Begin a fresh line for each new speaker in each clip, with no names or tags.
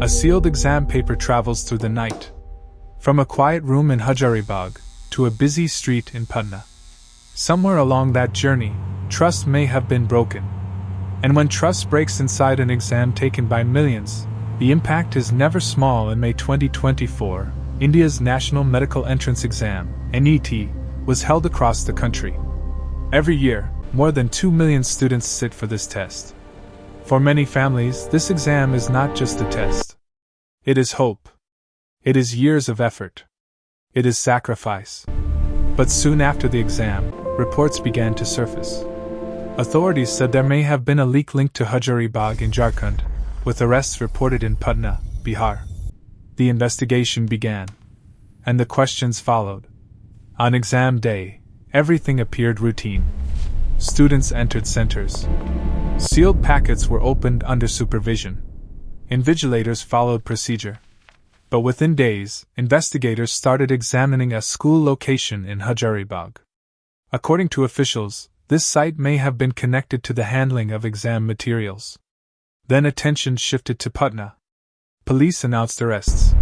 A sealed exam paper travels through the night. From a quiet room in Hazaribagh to a busy street in Patna. Somewhere along that journey, trust may have been broken. And when trust breaks inside an exam taken by millions, the impact is never small. In May 2024, India's National Medical Entrance Exam, NET, was held across the country. Every year, more than 2 million students sit for this test. For many families, this exam is not just a test. It is hope. It is years of effort. It is sacrifice. But soon after the exam, reports began to surface. Authorities said there may have been a leak linked to Hazaribagh in Jharkhand, with arrests reported in Patna, Bihar. The investigation began. And the questions followed. On exam day, everything appeared routine. Students entered centers. Sealed packets were opened under supervision. Invigilators followed procedure. But within days, investigators started examining a school location in Hazaribagh. According to officials, this site may have been connected to the handling of exam materials. Then attention shifted to Patna. Police announced arrests.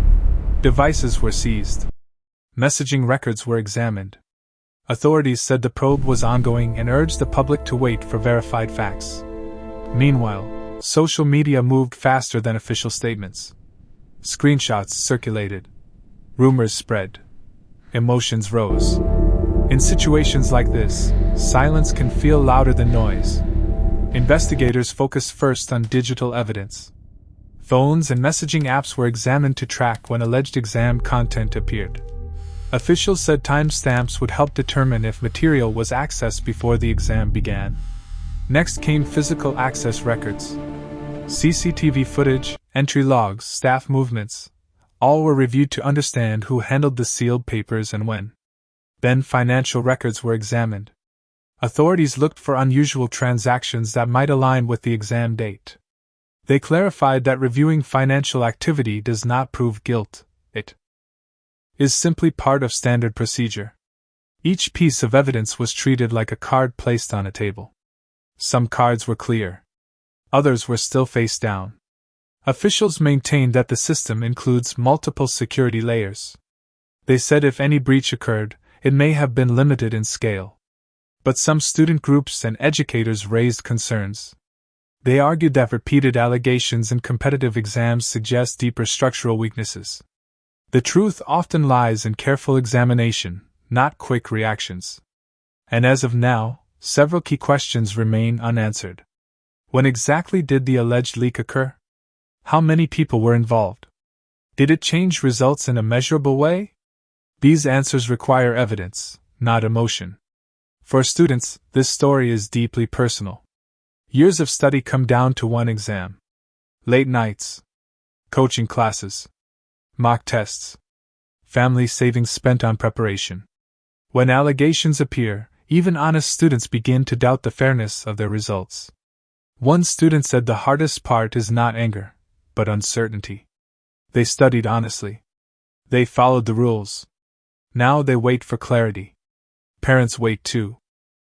Devices were seized. Messaging records were examined. Authorities said the probe was ongoing and urged the public to wait for verified facts. Meanwhile, social media moved faster than official statements. Screenshots circulated. Rumors spread. Emotions rose. In situations like this, silence can feel louder than noise. Investigators focused first on digital evidence. Phones and messaging apps were examined to track when alleged exam content appeared. Officials said timestamps would help determine if material was accessed before the exam began. Next came physical access records. CCTV footage, entry logs, staff movements. All were reviewed to understand who handled the sealed papers and when. Then financial records were examined. Authorities looked for unusual transactions that might align with the exam date. They clarified that reviewing financial activity does not prove guilt, it is simply part of standard procedure. Each piece of evidence was treated like a card placed on a table. Some cards were clear. Others were still face down. Officials maintained that the system includes multiple security layers. They said if any breach occurred, it may have been limited in scale. But some student groups and educators raised concerns. They argued that repeated allegations in competitive exams suggest deeper structural weaknesses. The truth often lies in careful examination, not quick reactions. And as of now, several key questions remain unanswered. When exactly did the alleged leak occur? How many people were involved? Did it change results in a measurable way? These answers require evidence, not emotion. For students, this story is deeply personal. Years of study come down to one exam. Late nights. Coaching classes. Mock tests. Family savings spent on preparation. When allegations appear, even honest students begin to doubt the fairness of their results. One student said the hardest part is not anger, but uncertainty. They studied honestly. They followed the rules. Now they wait for clarity. Parents wait too.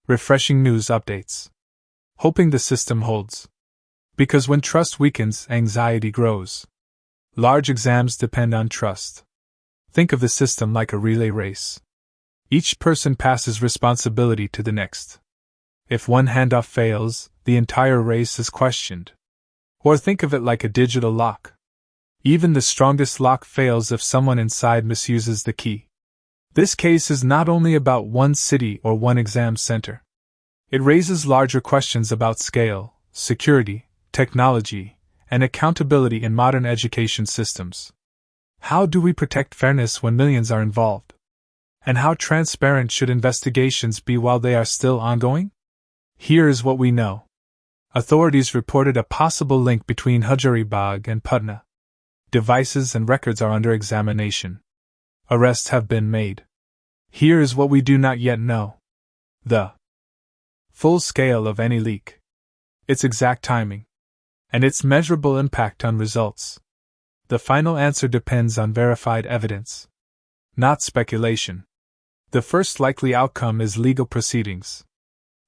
Refreshing news updates. Hoping the system holds. Because when trust weakens, anxiety grows. Large exams depend on trust. Think of the system like a relay race. Each person passes responsibility to the next. If one handoff fails, the entire race is questioned. Or think of it like a digital lock. Even the strongest lock fails if someone inside misuses the key. This case is not only about one city or one exam center. It raises larger questions about scale, security, technology, and accountability in modern education systems. How do we protect fairness when millions are involved? And how transparent should investigations be while they are still ongoing? Here is what we know. Authorities reported a possible link between Hazaribagh and Patna. Devices and records are under examination. Arrests have been made. Here is what we do not yet know. The full scale of any leak. Its exact timing. And its measurable impact on results. The final answer depends on verified evidence. Not speculation. The first likely outcome is legal proceedings.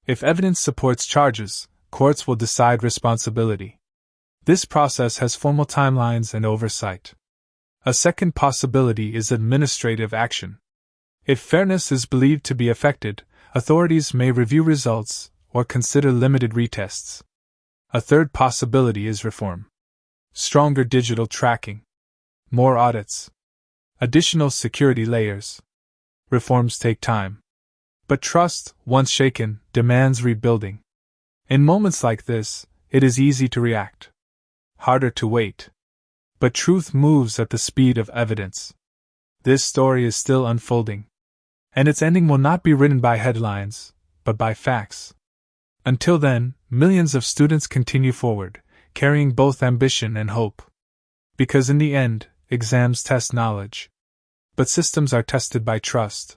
If evidence supports charges, courts will decide responsibility. This process has formal timelines and oversight. A second possibility is administrative action. If fairness is believed to be affected, authorities may review results or consider limited retests. A third possibility is reform. Stronger digital tracking. More audits. Additional security layers. Reforms take time. But trust, once shaken, demands rebuilding. In moments like this, it is easy to react. Harder to wait. But truth moves at the speed of evidence. This story is still unfolding. And its ending will not be written by headlines, but by facts. Until then, millions of students continue forward, carrying both ambition and hope. Because in the end, exams test knowledge. But systems are tested by trust.